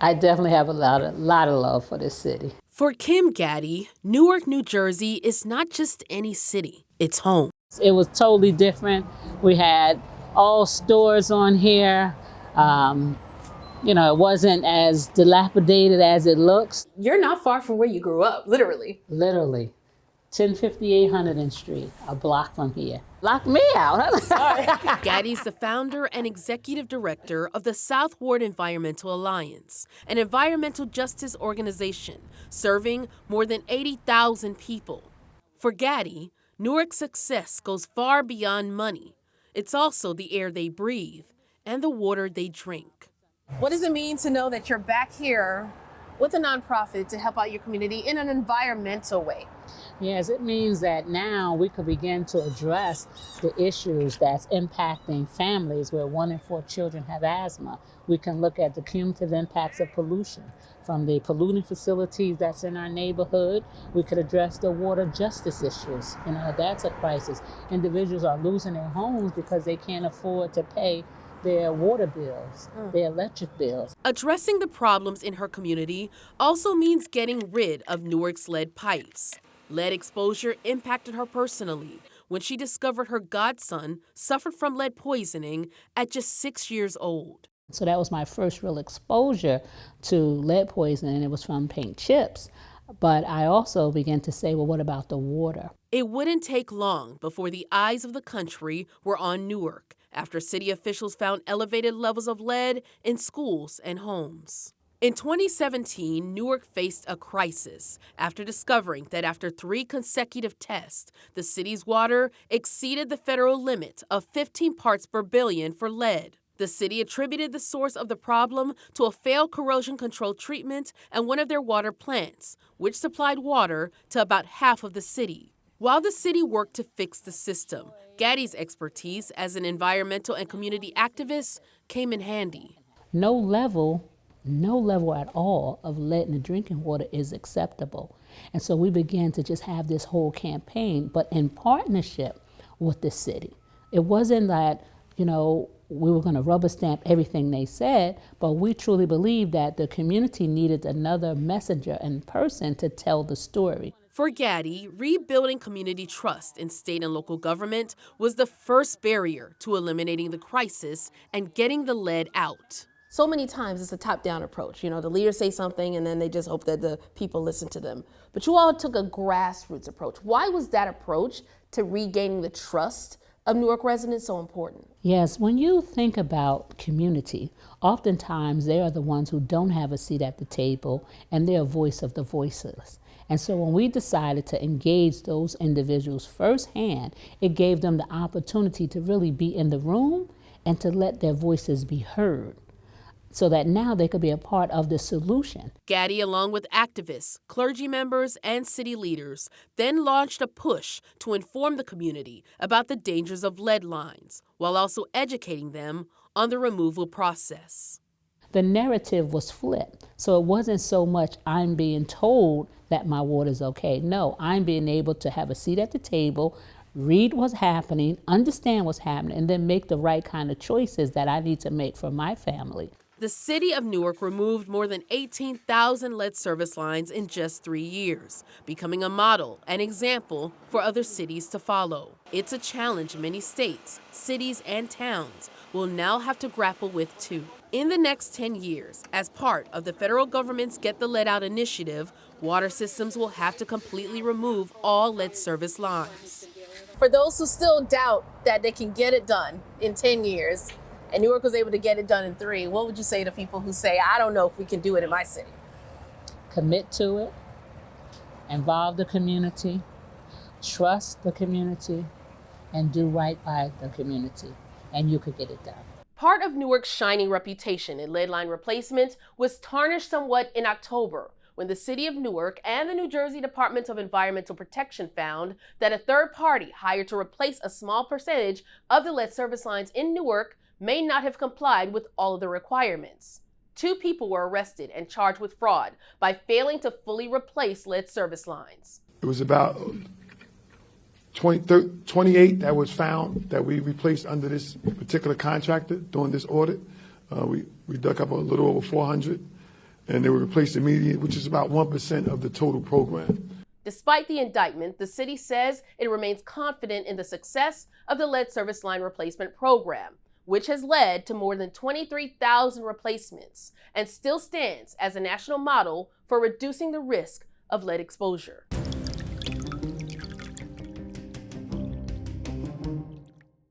I definitely have a lot of love for this city. For Kim Gaddy, Newark, New Jersey is not just any city, it's home. It was totally different. We had all stores on here. Um, it wasn't as dilapidated as it looks. You're not far from where you grew up, literally. Literally. 1058 Hunterdon Street, a block from here. Lock me out. Sorry. Gaddy's the founder and executive director of the South Ward Environmental Alliance, an environmental justice organization serving more than 80,000 people. For Gaddy, Newark's success goes far beyond money. It's also the air they breathe and the water they drink. What does it mean to know that you're back here with a nonprofit to help out your community in an environmental way? Yes, it means that now we could begin to address the issues that's impacting families where 1 in 4 children have asthma. We can look at the cumulative impacts of pollution from the polluting facilities that's in our neighborhood. We could address the water justice issues. That's a crisis. Individuals are losing their homes because they can't afford to pay their water bills, their electric bills. Addressing the problems in her community also means getting rid of Newark's lead pipes. Lead exposure impacted her personally when she discovered her godson suffered from lead poisoning at just 6 years old. So that was my first real exposure to lead poisoning, and it was from paint chips. But I also began to say, well, what about the water? It wouldn't take long before the eyes of the country were on Newark after city officials found elevated levels of lead in schools and homes. In 2017, Newark faced a crisis after discovering that after 3 consecutive tests, the city's water exceeded the federal limit of 15 parts per billion for lead. The city attributed the source of the problem to a failed corrosion control treatment at one of their water plants, which supplied water to about half of the city. While the city worked to fix the system, Gaddy's expertise as an environmental and community activist came in handy. No level at all of lead in the drinking water is acceptable. And so we began to just have this whole campaign, but in partnership with the city. It wasn't that, we were going to rubber stamp everything they said, but we truly believed that the community needed another messenger in person to tell the story. For Gaddy, rebuilding community trust in state and local government was the first barrier to eliminating the crisis and getting the lead out. So many times it's a top-down approach. The leaders say something and then they just hope that the people listen to them. But you all took a grassroots approach. Why was that approach to regaining the trust of Newark residents so important? Yes, when you think about community, oftentimes they are the ones who don't have a seat at the table and they're a voice of the voiceless. And so when we decided to engage those individuals firsthand, it gave them the opportunity to really be in the room and to let their voices be heard, so that now they could be a part of the solution. Gaddy, along with activists, clergy members, and city leaders, then launched a push to inform the community about the dangers of lead lines, while also educating them on the removal process. The narrative was flipped. So it wasn't so much I'm being told that my water's okay. No, I'm being able to have a seat at the table, read what's happening, understand what's happening, and then make the right kind of choices that I need to make for my family. The city of Newark removed more than 18,000 lead service lines in just 3 years, becoming a model and example for other cities to follow. It's a challenge many states, cities, and towns will now have to grapple with too. In the next 10 years, as part of the federal government's Get the Lead Out initiative, water systems will have to completely remove all lead service lines. For those who still doubt that they can get it done in 10 years, and Newark was able to get it done in 3, what would you say to people who say, I don't know if we can do it in my city? Commit to it, involve the community, trust the community, and do right by the community, and you could get it done. Part of Newark's shining reputation in lead line replacement was tarnished somewhat in October, when the city of Newark and the New Jersey Department of Environmental Protection found that a third party hired to replace a small percentage of the lead service lines in Newark may not have complied with all of the requirements. 2 people were arrested and charged with fraud by failing to fully replace lead service lines. It was about 28 that was found that we replaced under this particular contractor during this audit. We dug up a little over 400. and they were replaced immediately, which is about 1% of the total program. Despite the indictment, the city says it remains confident in the success of the lead service line replacement program, which has led to more than 23,000 replacements and still stands as a national model for reducing the risk of lead exposure.